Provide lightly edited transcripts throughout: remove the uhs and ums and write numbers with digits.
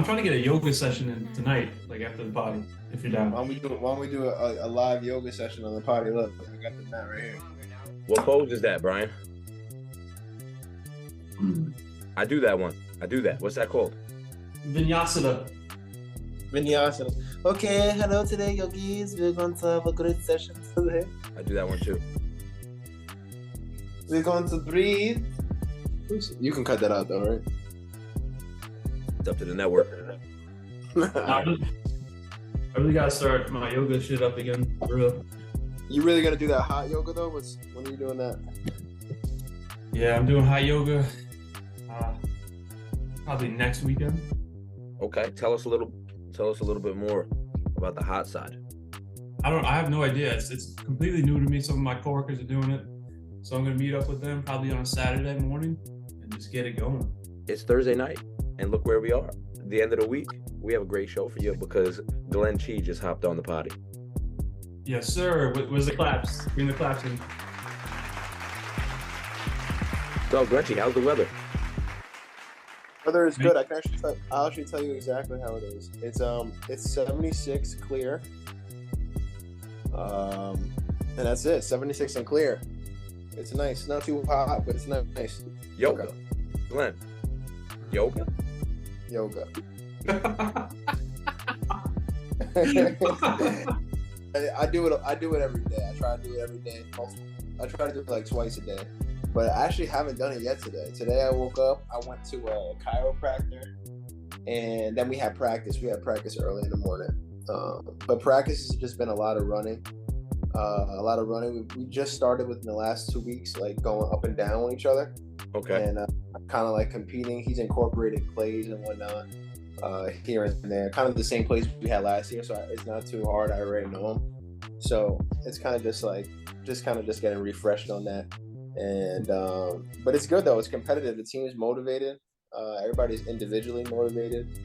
I'm trying to get a yoga session in tonight, like after the party, if you're down. Why don't we do a live yoga session on the party? Look, I got the mat right here. What pose is that, Brian? I do that one. I do that. What's that called? Vinyasana. Vinyasana. Okay, hello today, yogis. We're going to have a great session today. I do that one too. We're going to breathe. You can cut that out though, right? It's up to the network. I really gotta start my yoga shit up again, for real. You really gonna do that hot yoga though? When are you doing that? Yeah, I'm doing hot yoga. Probably next weekend. Okay, tell us a little bit more about the hot side. I have no idea. It's completely new to me. Some of my coworkers are doing it, so I'm gonna meet up with them probably on a Saturday morning and just get it going. It's Thursday night, and look where we are. The end of the week. We have a great show for you because Glenn Chi just hopped on the potty. Yes, sir. Where's the claps? Bring the claps in. So, Glenn Chi, how's the weather? Weather is good. I'll actually tell you exactly how it is. It's 76 clear. And that's it. 76 and clear. It's nice. Not too hot, but it's nice. Yoga. Okay. Glenn. Yoga. Yoga. I do it every day. I try to do it every day. I try to do it like twice a day, but I actually haven't done it yet today. Today I woke up, I went to a chiropractor, and then we had practice. We had practice early in the morning, but practice has just been a lot of running. We just started within the last 2 weeks, like going up and down on each other. Okay. And kind of like competing. He's incorporating plays and whatnot here and there. Kind of the same plays we had last year, so it's not too hard. I already know him. So it's kind of just getting refreshed on that. And but it's good though. It's competitive. The team is motivated. Everybody's individually motivated.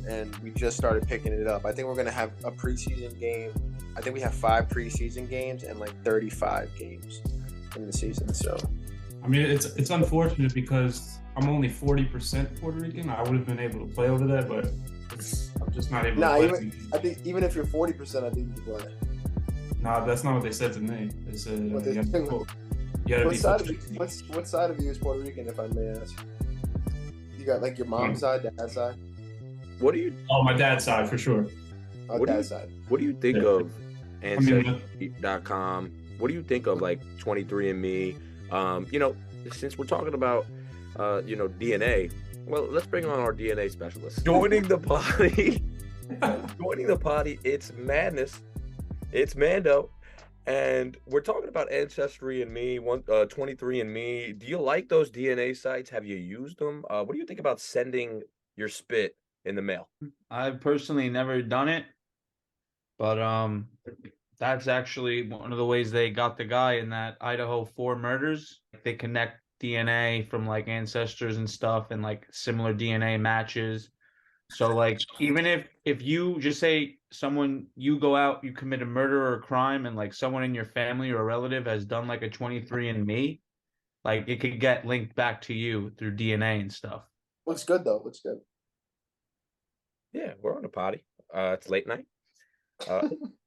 And we just started picking it up. I think we're going to have a preseason game. I think we have 5 preseason games and like 35 games in the season. So, I mean, it's unfortunate because I'm only 40% Puerto Rican. I would have been able to play over there, but I'm just not able to play. I think even if you're 40%, I think you can play. Nah, that's not what they said to me. They said What side of you is Puerto Rican, if I may ask? You got like your mom's side, dad's side? Oh, my dad's side for sure. Dad's side. What do you think of Ancestry.com? What do you think of like 23andMe? Since we're talking about DNA, well, let's bring on our DNA specialist. Joining the potty. It's madness. It's Mando. And we're talking about Ancestry&Me, 23andMe. Do you like those DNA sites? Have you used them? What do you think about sending your spit in the mail? I've personally never done it, but that's actually one of the ways they got the guy in that Idaho 4 murders. They connect DNA from like ancestors and stuff, and like similar DNA matches. So like even if you just say you go out, you commit a murder or a crime, and like someone in your family or a relative has done like a 23andMe, like it could get linked back to you through DNA and stuff. Looks good though. Looks good. Yeah, we're on a potty. It's late night.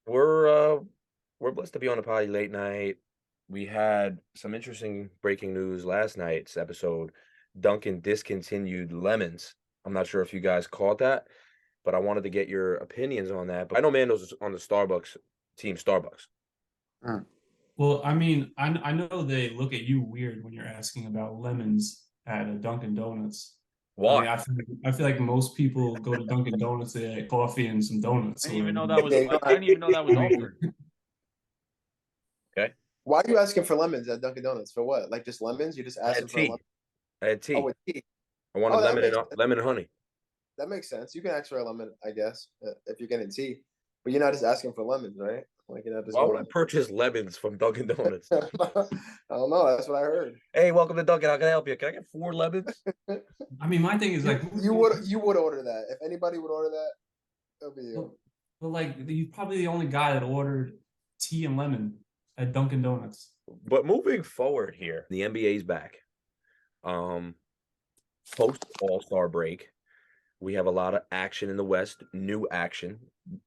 We're blessed to be on a potty late night. We had some interesting breaking news last night's episode. Dunkin' discontinued lemons. I'm not sure if you guys caught that, but I wanted to get your opinions on that. But I know Mando's on the Starbucks team. Starbucks. Well, I mean, I know they look at you weird when you're asking about lemons at a Dunkin' Donuts. Why? I feel like most people go to Dunkin' Donuts to get coffee and some donuts. I didn't even know that was offered. Okay. Why are you asking for lemons at Dunkin' Donuts? For what? Like just lemons? You just asking for lemons? I had tea. Oh, with tea. I wanted lemon and honey. That makes sense. You can ask for a lemon, I guess, if you're getting tea. But you're not just asking for lemons, right? Like you're not just. Why would I purchase lemons from Dunkin' Donuts? I don't know. That's what I heard. Hey, welcome to Dunkin'. How can I help you? Can I get 4 lemons? I mean, my thing is like you would order that. If anybody would order that, it'll be you. But like you're probably the only guy that ordered tea and lemon at Dunkin' Donuts. But moving forward here, the NBA's back. Post All-Star break. We have a lot of action in the West, new action,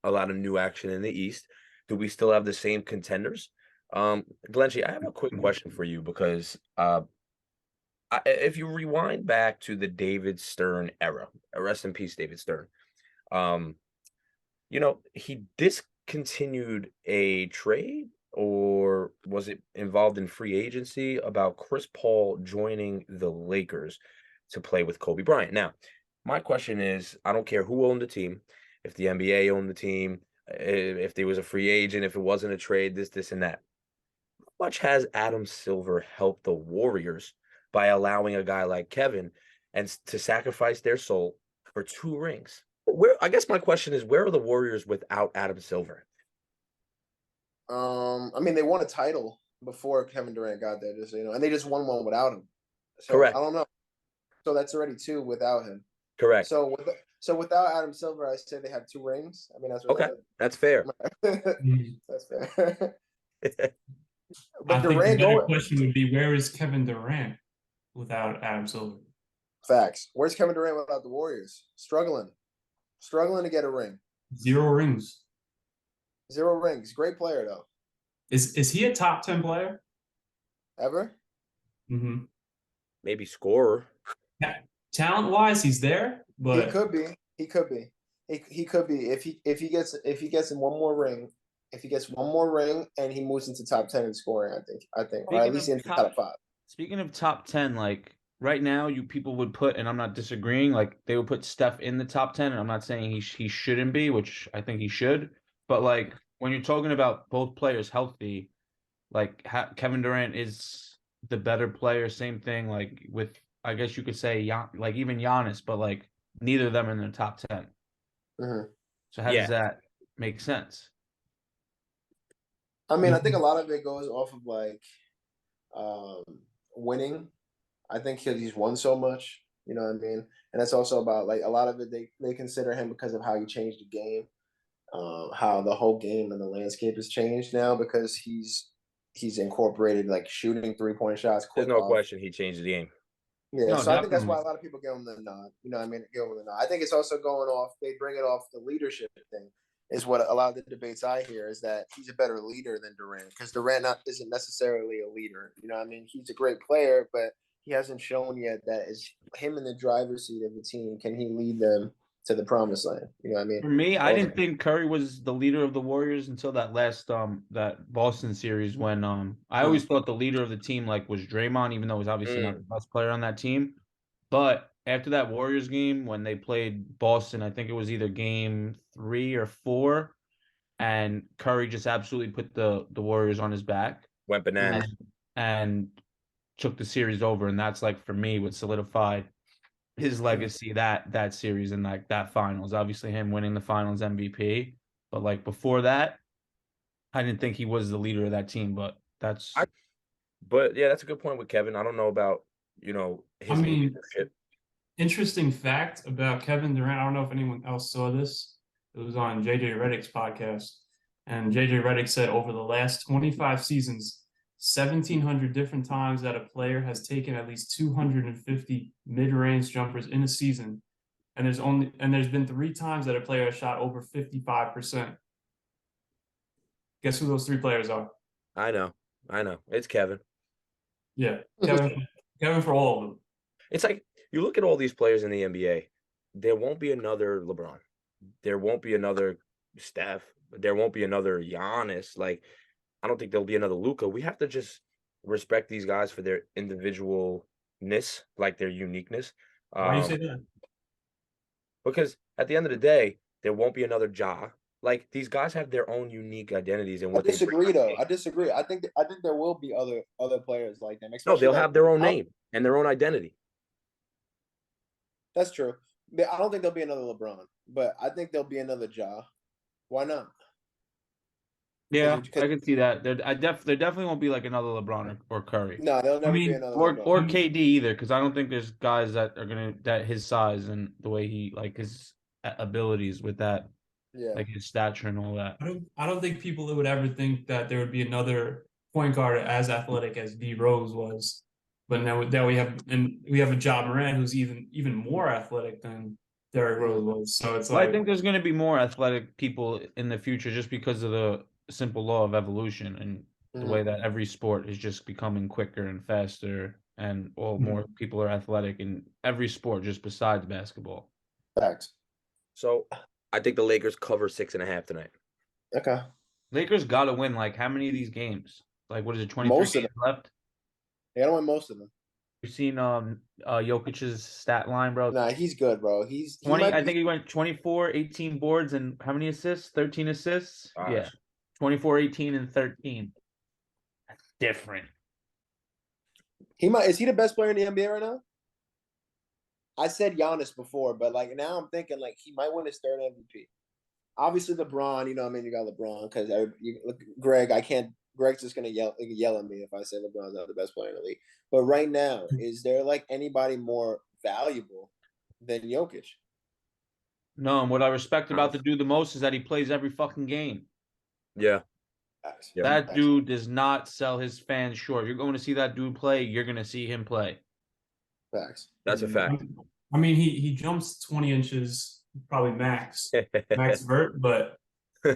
a lot of new action in the East. Do we still have the same contenders? Glenchi, I have a quick question for you because if you rewind back to the David Stern era, rest in peace, David Stern. He discontinued a trade, or was it involved in free agency about Chris Paul joining the Lakers to play with Kobe Bryant? Now, my question is, I don't care who owned the team, if the NBA owned the team, if there was a free agent, if it wasn't a trade, this, and that. How much has Adam Silver helped the Warriors by allowing a guy like Kevin to sacrifice their soul for 2 rings? I guess my question is, where are the Warriors without Adam Silver? I mean, they won a title before Kevin Durant got there, and they just won one without him. So Correct. I don't know. So that's already 2 without him. Correct. So without Adam Silver, I say they have 2 rings. I mean, that's what okay. That's fair. That's fair. But I think the Durant better question would be, where is Kevin Durant without Adam Silver? Facts. Where's Kevin Durant without the Warriors? Struggling to get a ring. 0 rings. 0 rings. Great player though. Is he a top 10 player? Ever? Mm-hmm. Maybe scorer. Yeah. Talent-wise, he's there, but he could be. He could be. He could be if he gets one more ring. If he gets one more ring and he moves into top 10 in scoring, I think, or at least into top 5. Speaking of top 10, like right now, people would put, and I'm not disagreeing, like they would put Steph in the top 10, and I'm not saying he shouldn't be, which I think he should, but like when you're talking about both players healthy, like Kevin Durant is the better player. Same thing, like with, I guess you could say, like even Giannis, but like neither of them are in the top 10. Mm-hmm. So how does that make sense? I mean, I think a lot of it goes off of like winning. I think he's won so much, you know what I mean? And that's also about like a lot of it they consider him because of how he changed the game, how the whole game and the landscape has changed now because he's incorporated like shooting 3-point shots. There's no question he changed the game. Yeah, no, so definitely. I think that's why a lot of people give him the nod. You know what I mean? Give him the nod. I think it's also going off, they bring it off the leadership thing. Is what a lot of the debates I hear is that he's a better leader than Durant because Durant isn't necessarily a leader. You know what I mean? He's a great player, but he hasn't shown yet that is him in the driver's seat of the team. Can he lead them to the promised land? You know what I mean? For me, I didn't think Curry was the leader of the Warriors until that last that Boston series when I always thought the leader of the team like was Draymond, even though he was obviously not the best player on that team. But after that Warriors game when they played Boston, I think it was either game 3 or 4, and Curry just absolutely put the Warriors on his back. Went bananas. And took the series over, and that's like for me what solidified his legacy that series and like that finals. Obviously him winning the finals MVP, but like before that, I didn't think he was the leader of that team, but that's that's a good point with Kevin. I don't know about, his leadership. Interesting fact about Kevin Durant, I don't know if anyone else saw this. It was on JJ Redick's podcast, and JJ Redick said over the last 25 seasons, 1,700 different times that a player has taken at least 250 mid-range jumpers in a season, and there's been 3 times that a player has shot over 55%. Guess who those 3 players are? I know. It's Kevin. Yeah, Kevin for all of them. It's like you look at all these players in the NBA. There won't be another LeBron. There won't be another Steph. There won't be another Giannis. Like, I don't think there'll be another Luka. We have to just respect these guys for their individualness, like their uniqueness. Why do you say that? Because at the end of the day, there won't be another Ja. Like, these guys have their own unique identities and what I disagree, though. I disagree. I think there will be other players like them. No, they'll have their own name and their own identity. That's true. I don't think there'll be another LeBron, but I think there'll be another Ja. Why not? Yeah, I can see that. There definitely won't be like another LeBron or Curry. No, there'll never be another LeBron. Or KD either, because I don't think there's guys that are that his size and the way he like his abilities with that, like his stature and all that. I don't think people would ever think that there would be another point guard as athletic as D Rose was, but now we have a Ja Morant who's even more athletic than Derrick Rose was. So it's Well, I like, think there's going to be more athletic people in the future just because of the simple law of evolution and the way that every sport is just becoming quicker and faster, and more people are athletic in every sport just besides basketball. Facts. So I think the Lakers cover 6.5 tonight. Okay. Lakers got to win. Like, how many of these games? Like, what is it? 23 Most of games left. They don't win most of them. You've seen Jokic's stat line, bro. Nah, he's good, bro. He 20. might I be, think he went 24, 18 boards, and how many assists? 13 assists. Gosh. Yeah, 24, 18, and 13. That's different. is he the best player in the NBA right now? I said Giannis before, but like now I'm thinking like he might win his third MVP. Obviously LeBron, you know what I mean? You got LeBron because Greg, I can't. Greg's just gonna yell at me if I say LeBron's not the best player in the league. But right now, is there like anybody more valuable than Jokic? No, and what I respect about the dude the most is that he plays every fucking game. Yeah. Facts. Yeah. That dude does not sell his fans short. If you're going to see that dude play, you're going to see him play. Facts. That's a fact. I mean, he jumps 20 inches, probably max vert, but I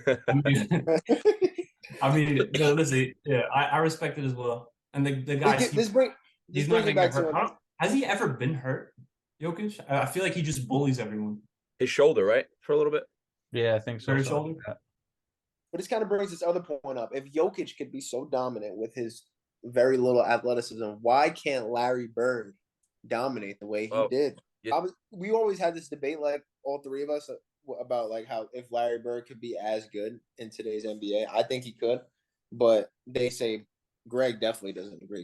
mean, no, listen, yeah, I respect it as well. And the guy, This brings me back to has he ever been hurt, Jokic? I feel like he just bullies everyone. His shoulder, right? For a little bit. Yeah, I think so. Hurt shoulder. But this kind of brings this other point up. If Jokic could be so dominant with his very little athleticism, why can't Larry Bird dominate the way he did? Yeah. We always had this debate, like all three of us, about like how if Larry Bird could be as good in today's NBA. I think he could, but they say Greg definitely doesn't agree.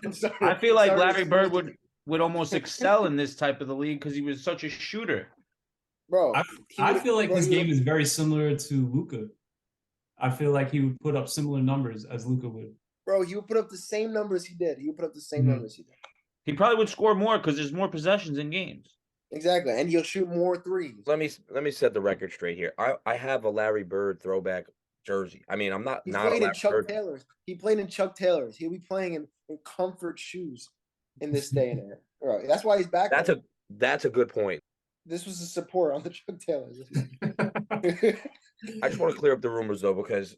I'm sorry. I feel like Larry Bird would almost excel in this type of the league because he was such a shooter. Bro, I feel like his game is very similar to Luka. I feel like he would put up similar numbers as Luka would. Bro, he would put up the same numbers he did. He would put up the same numbers he did. He probably would score more because there's more possessions in games. Exactly, and he'll shoot more threes. Let me set the record straight here. I have a Larry Bird throwback jersey. I mean, I'm not He not played a in Larry Chuck Bird. Taylors. He played in Chuck Taylors. He'll be playing in comfort shoes in this day and age. Right. That's why he's back. That's a good point. This was a support on the Chuck Taylors. I just want to clear up the rumors though, because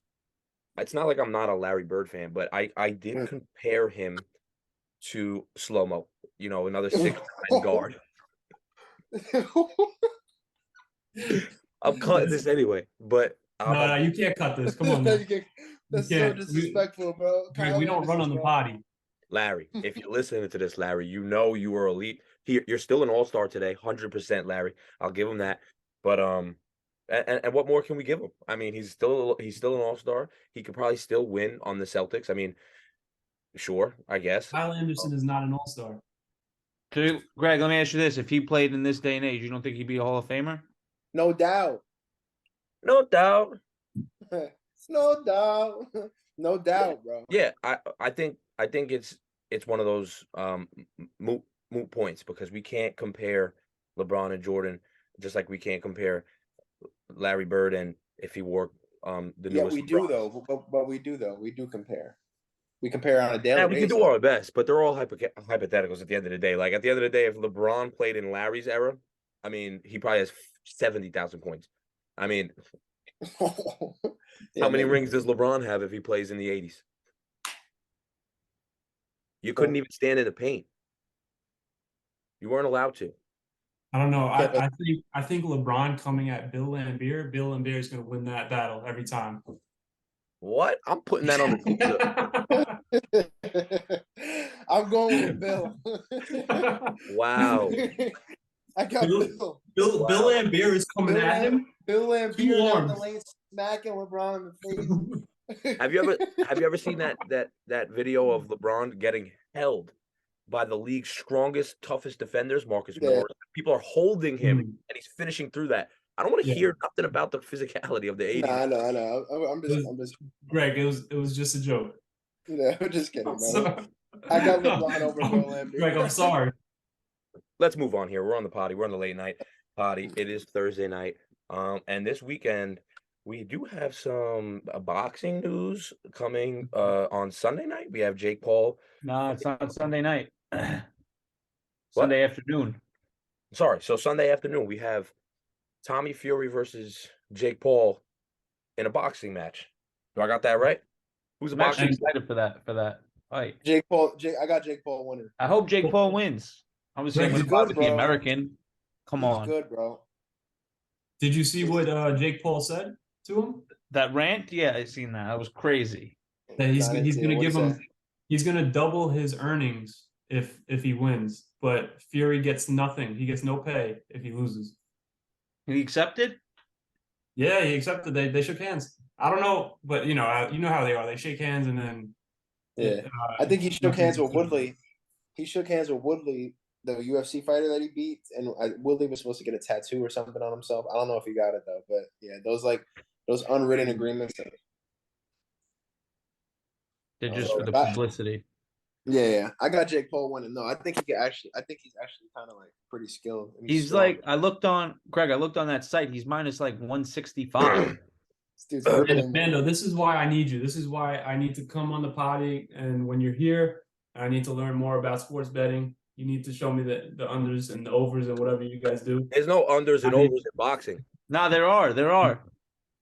it's not like I'm not a Larry Bird fan, but I did compare him to Slow-Mo, another 6'9" guard. I'm cutting this anyway, but no, you can't cut this. Come on, man. That's so disrespectful, bro. We don't run on the potty. Larry, if you're listening to this, Larry, you are elite. You're still an all-star today, 100%, Larry. I'll give him that. But and what more can we give him? I mean, he's still an all-star. He could probably still win on the Celtics. I mean, sure, I guess. Kyle Anderson is not an all-star. So, Greg, let me ask you this: if he played in this day and age, you don't think he'd be a Hall of Famer? No doubt. No doubt. No doubt. No doubt, bro. Yeah, I think it's one of those moot points because we can't compare LeBron and Jordan, just like we can't compare Larry Bird and if he wore the newest. Yeah, we do though. But we do compare. We compare on a daily basis. We can do our best, but they're all hypotheticals at the end of the day. Like at the end of the day, if LeBron played in Larry's era, I mean, he probably has 70,000 points. I mean, how many rings does LeBron have if he plays in the 80s? You couldn't even stand in the paint. You weren't allowed to. I don't know. I think LeBron coming at Bill Laimbeer is going to win that battle every time. What? I'm putting that on the I'm going with Bill. Wow. I got Bill. Bill Laimbeer is coming at him. Bill Laimbeer down the lane smacking LeBron in the face. Have you ever seen that video of LeBron getting held by the league's strongest, toughest defenders, Marcus Morris? People are holding him and he's finishing through that. I don't want to hear nothing about the physicality of the 80s. I know. I'm just Greg, it was just a joke. Yeah, I'm just kidding, bro. I got LeBron over Bill Laimbeer. Greg, I'm sorry. Let's move on here. We're on the potty. We're on the late night potty. It is Thursday night. And this weekend we do have some boxing news coming on Sunday night. We have Jake Paul. No, it's not Sunday night. Sunday afternoon. Sorry. So Sunday afternoon, we have Tommy Fury versus Jake Paul in a boxing match. Do I got that right? Who's the I'm actually boxing? excited for that fight. I got Jake Paul winning. I hope Jake Paul wins. Obviously, I'm Greg, going He's to did, ride good, with the bro. American. Come He's on. good, bro. did you see what Jake Paul said to him? That rant? Yeah, I seen that. That was crazy. That he's Nah, I didn't he's see it. gonna What'd give he him say? he's gonna double his earnings if he wins, but Fury gets nothing. He gets no pay if he loses. He accepted? Yeah, he accepted. They shook hands. I don't know, but you know how they are. They shake hands and then Yeah, I think he shook hands with Woodley. He shook hands with Woodley, the UFC fighter that he beat, and Woodley was supposed to get a tattoo or something on himself. I don't know if he got it though, but yeah, those unwritten agreements. They're just So for the publicity. yeah, I got Jake Paul winning. No, I think he could actually. I think he's actually kind of like pretty skilled. And He's strong. like, I looked on that site. He's minus like 165. This dude's Yeah, ripping. Mando, this is why I need you. This is why I need to come on the potty. And when you're here, I need to learn more about sports betting. You need to show me the unders and the overs and whatever you guys do. There's no unders and overs in boxing. Nah, there are.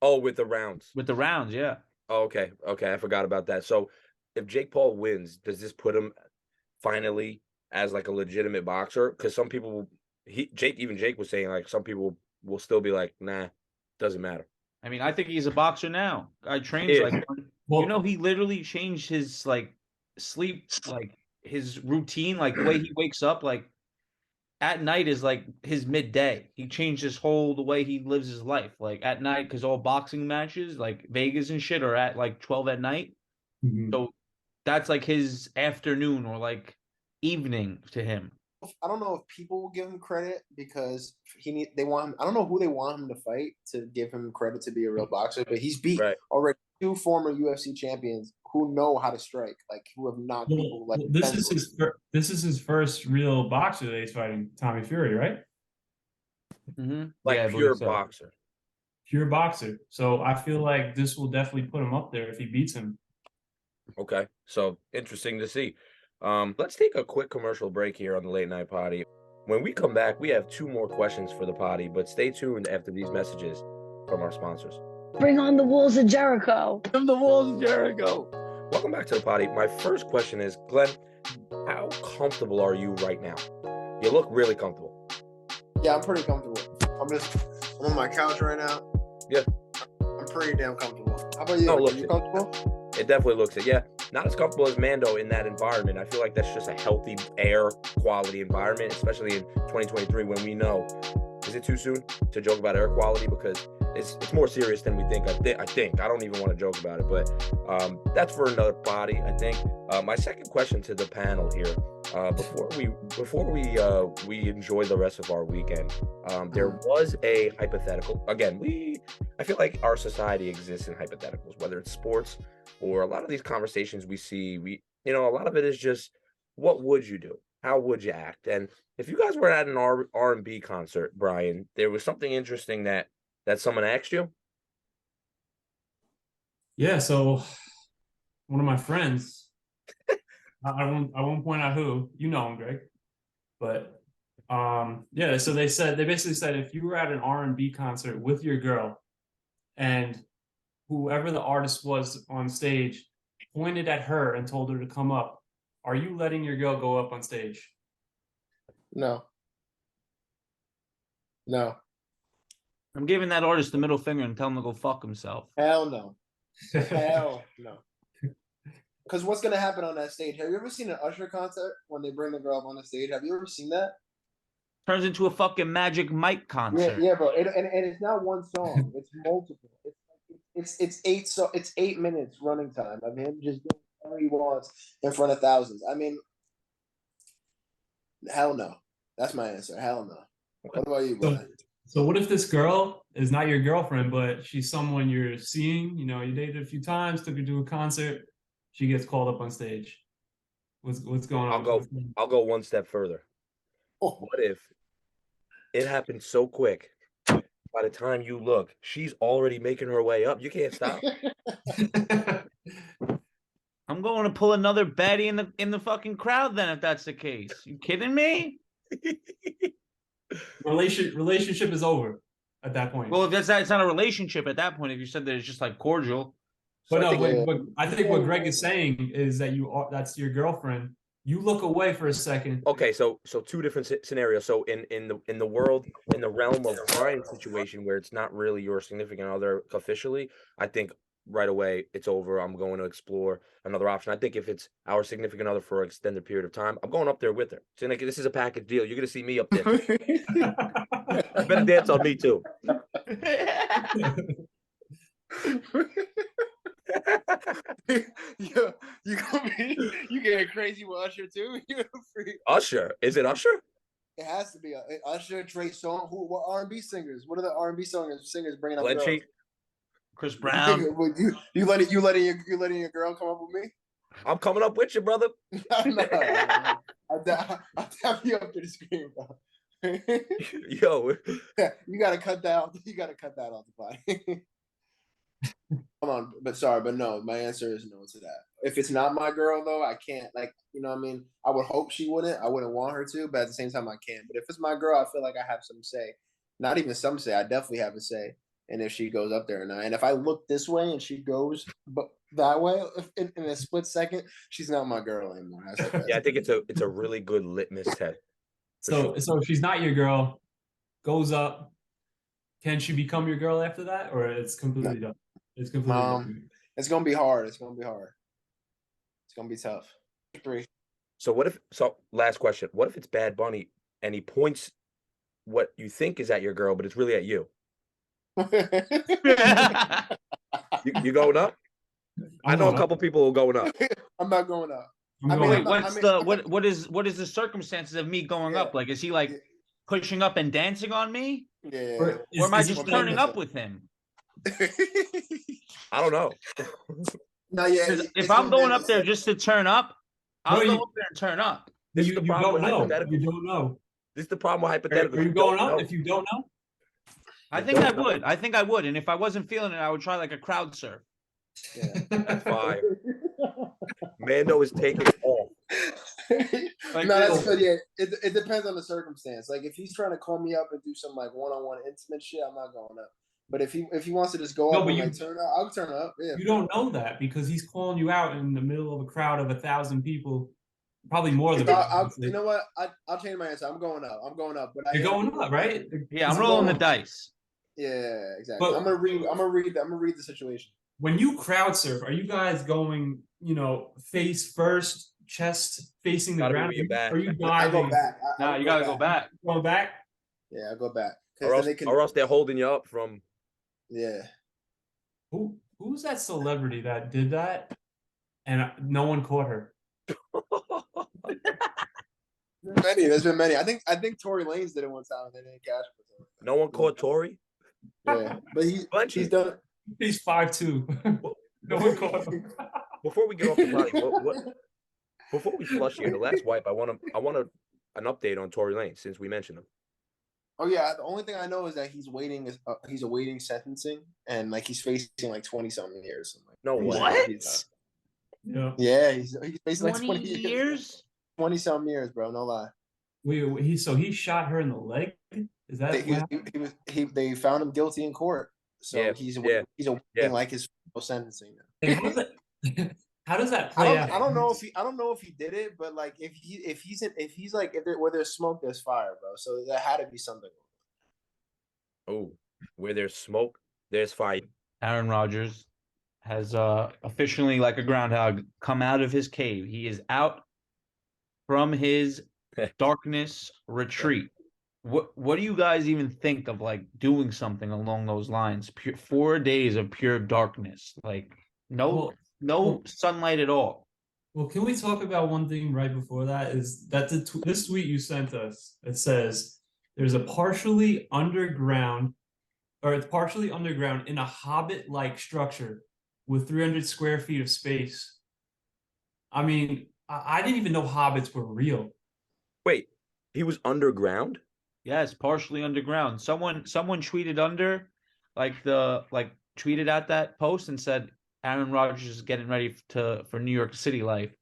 Oh, with the rounds. With the rounds, yeah. Oh, okay. I forgot about that. So if Jake Paul wins, does this put him finally as like a legitimate boxer? Because some people, Jake was saying like some people will still be like, nah, doesn't matter. I mean, I think he's a boxer now. I trained He like is. Well, he literally changed his like sleep, like his routine, like the way he wakes up, like at night is like his midday. He changed the way he lives his life. Like at night, because all boxing matches, like Vegas and shit, are at like 12 at night. mhm. So that's like his afternoon or like evening to him. I don't know if people will give him credit because they want him. I don't know who they want him to fight to give him credit to be a real boxer, but he's beat already 2 former UFC champions who know how to strike, like who have knocked people like this is his first real boxer that he's fighting, Tommy Fury, right? Mm-hmm. Like yeah, pure boxer. Pure boxer. So I feel like this will definitely put him up there if he beats him. Okay, so interesting to see. Let's take a quick commercial break here on the Late Night Poddy. When we come back, we have 2 more questions for the Poddy, but stay tuned after these messages from our sponsors. Bring on the walls of Jericho. From the walls of Jericho. Welcome back to the Poddy. My first question is, Glenn, how comfortable are you right now? You look really comfortable. Yeah, I'm pretty comfortable. I'm on my couch right now. Yeah. I'm pretty damn comfortable. How about you? Oh, look, Are you comfortable? It definitely looks it. Yeah, not as comfortable as Mando in that environment. I feel like that's just a healthy air quality environment, especially in 2023 when we know. Is it too soon to joke about air quality? Because it's more serious than we think. I think. I don't even want to joke about it, but that's for another Poddy, I think. My second question to the panel here, before we enjoy the rest of our weekend, there was a hypothetical. Again, I feel like our society exists in hypotheticals, whether it's sports or a lot of these conversations we see. A lot of it is just, what would you do? How would you act? And if you guys were at an R&B concert, Brian, there was something interesting that someone asked you. Yeah, so one of my friends, I won't point out who, you know him, Greg, but yeah, so they basically said if you were at an R&B concert with your girl and whoever the artist was on stage pointed at her and told her to come up, are you letting your girl go up on stage? No. I'm giving that artist the middle finger and tell him to go fuck himself. Hell no. Hell no. Because what's gonna happen on that stage? Have you ever seen an Usher concert when they bring the girl up on the stage? Have you ever seen that? Turns into a fucking Magic Mike concert. Yeah, bro. And it's not one song; it's multiple. It's 8 minutes running time of him just doing whatever he wants in front of thousands. I mean, hell no. That's my answer. Hell no. What about you, Brian? So what if this girl is not your girlfriend, but she's someone you're seeing? You dated a few times, took her to a concert. She gets called up on stage. What's going on? I'll go one step further. Oh. What if it happened so quick? By the time you look, she's already making her way up. You can't stop. I'm going to pull another baddie in the fucking crowd then if that's the case. You kidding me? Relationship is over at that point. Well, if that's not, it's not a relationship at that point. If you said that it's just like cordial. But So no, I think what Greg is saying is that that's your girlfriend. You look away for a second. Okay, so two different scenarios. So in the world, in the realm of Brian's situation where it's not really your significant other officially, I think right away it's over. I'm going to explore another option. I think if it's our significant other for an extended period of time, I'm going up there with her. So like, this is a package deal. You're gonna see me up there. You better dance on me too. Yo, you getting crazy with Usher too? Usher? Is it Usher? It has to be Usher, Trey Songz. What R&B singers? What are the R&B singers bringing up Bletchy? girls? Chris Brown. you letting your girl come up with me? I'm coming up with you, brother. No. I'll tap you up to the screen, bro. Yo, you gotta cut that out. You gotta cut that off the body. Come on, but no, my answer is no to that. If it's not my girl though, I can't, like, you know what I mean? I would hope she wouldn't. I wouldn't want her to, but at the same time I can't. But if it's my girl, I feel like I have some say. Not even some say, I definitely have a say. And if she goes up there or not. And if I look this way and she goes that way in a split second, she's not my girl anymore. yeah, I think it's a really good litmus test. So if she's not your girl, goes up, can she become your girl after that, or it's completely done? It's completely done. It's gonna be hard. It's gonna be tough. 3. So last question. What if it's Bad Bunny and he points what you think is at your girl, but it's really at you? You going up? I know a couple people who are going up. I'm not going up. What is the circumstances of me going up? Like, is he like pushing up and dancing on me? Yeah. Or am I just turning up with him? I don't know. No, yeah. If I'm going up there just to turn up, I'll go up there and turn up. This is the problem with hypotheticals. You don't know. This is the problem with hypotheticals. Are you going up if you don't know? I think I would. I think I would. And if I wasn't feeling it, I would try like a crowd surf. Yeah. That's fire. Mando is taking off. Like, no, that's good. Yeah, it depends on the circumstance. Like if he's trying to call me up and do some like one-on-one intimate shit, I'm not going up. But if he wants to just go up and like turn up, I'll turn up. Yeah. You don't know that because he's calling you out in the middle of a crowd of 1,000 people, probably more than. You know what? I'll change my answer. I'm going up. But you're going up, right? Yeah, I'm rolling the dice. Yeah, exactly. But I'm gonna read the situation. When you crowd surf, are you guys going, face first, chest facing the ground? Are you diving? I go back. No, you gotta go back. Go back? Yeah, I go back. Or else they're holding you up from. Yeah. Who's that celebrity that did that, and no one caught her? There's been many. I think Tory Lanez did it one time and they didn't catch him. No one caught Tory. Yeah, but he's done it. He's 5'2". No one caught him. Before we get off the body, before we flush here, the last wipe, I want an update on Tory Lanez since we mentioned him. Oh yeah, the only thing I know is that he's awaiting sentencing and like he's facing like 20-something years. No way. What? Yeah, he's facing like 20 years. 20-something years, bro. No lie. He shot her in the leg. Is that they found him guilty in court? So he's awaiting like his sentencing now. How does that play out? I don't know if he did it, but like where there's smoke, there's fire, bro. So there had to be something. Oh, where there's smoke, there's fire. Aaron Rodgers has officially, like a groundhog, come out of his cave. He is out from his darkness retreat. What do you guys even think of like doing something along those lines? 4 days of pure darkness, like no sunlight at all. Well, can we talk about one thing right before that? Is that this tweet you sent us? It says there's a partially underground in a hobbit-like structure with 300 square feet of space. I mean, I didn't even know hobbits were real. Wait, he was underground? Yes, partially underground. Someone tweeted tweeted at that post and said Aaron Rodgers is getting ready for New York City life.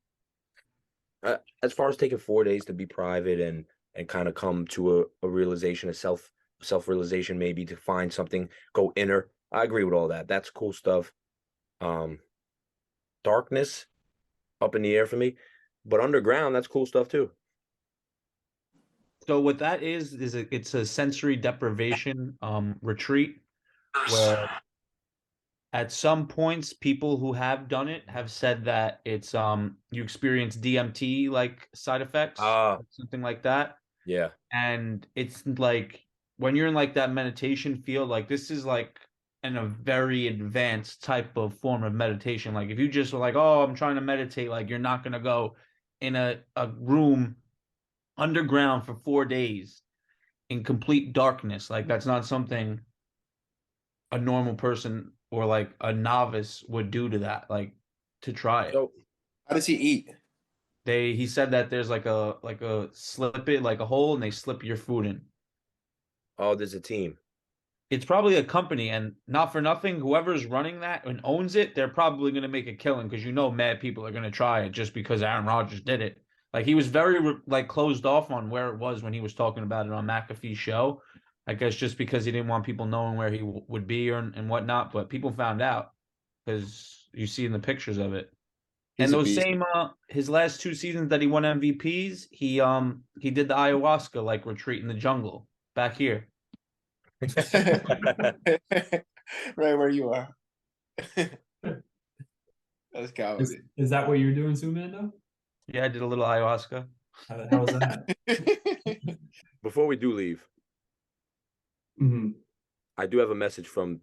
As far as taking 4 days to be private and and kind of come to a realization, a self-realization, maybe to find something, go inner. I agree with all that. That's cool stuff. Darkness up in the air for me, but underground, that's cool stuff too. So what that is it's a sensory deprivation retreat where at some points people who have done it have said that it's you experience DMT like side effects, something like that. Yeah. And it's like when you're in like that meditation field, like this is like in a very advanced type of form of meditation. Like if you just were like, oh, I'm trying to meditate, like you're not gonna go in a room underground for 4 days in complete darkness. Like that's not something a normal person or like a novice would do to that, like to try it. So How does he eat? He said that there's like a slip it like a hole and they slip your food in. oh, there's a team. It's probably a company, and not for nothing, whoever's running that and owns it, they're probably going to make a killing because mad people are going to try it just because Aaron Rodgers did it. Like he was very like closed off on where it was when he was talking about it on McAfee's show. I guess just because he didn't want people knowing where he would be and whatnot, but people found out because you see in the pictures of it. He's And a those beast. same his last 2 seasons that he won MVPs, he did the ayahuasca like retreat in the jungle back here. Right where you are. That's comedy. Is that what you're doing too, Mando? Yeah, I did a little ayahuasca. How was that? Before we do leave, Mm-hmm. I do have a message from.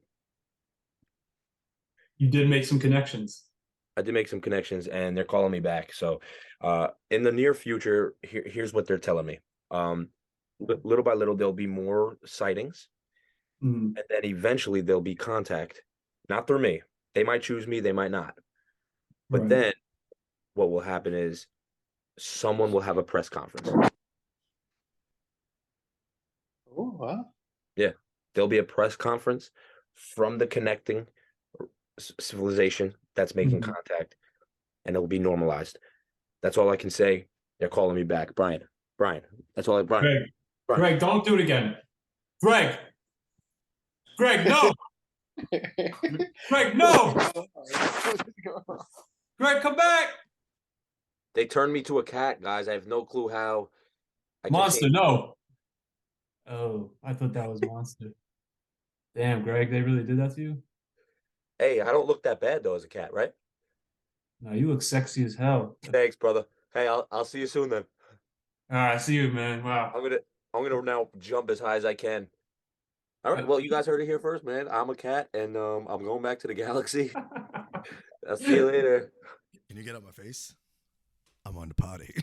You did make some connections. I did make some connections, and they're calling me back. So, in the near future, here's what they're telling me. Little by little, there'll be more sightings, Mm-hmm. and then eventually there'll be contact. Not through me. They might choose me. They might not. But Right. then, what will happen is someone will have a press conference. Oh, wow. Yeah, there'll be a press conference from the connecting civilization that's making Mhm. contact, and it'll be normalized. That's all I can say. They're calling me back, Brian. That's all. Brian. Greg, Brian. Greg, don't do it again. Greg, no. Greg, no. Greg, come back. They turned me to a cat, guys. I have no clue how. Monster, no. Oh, I thought that was Monster. Damn, Greg, they really did that to you? Hey, I don't look that bad though as a cat, right? No, you look sexy as hell. Thanks, brother. Hey, I'll see you soon then. All right, see you, man. Wow. I'm gonna now jump as high as I can. All right. Well, you guys heard it here first, man. I'm a cat, and I'm going back to the galaxy. I'll see you later. Can you get out my face? I'm on the potty.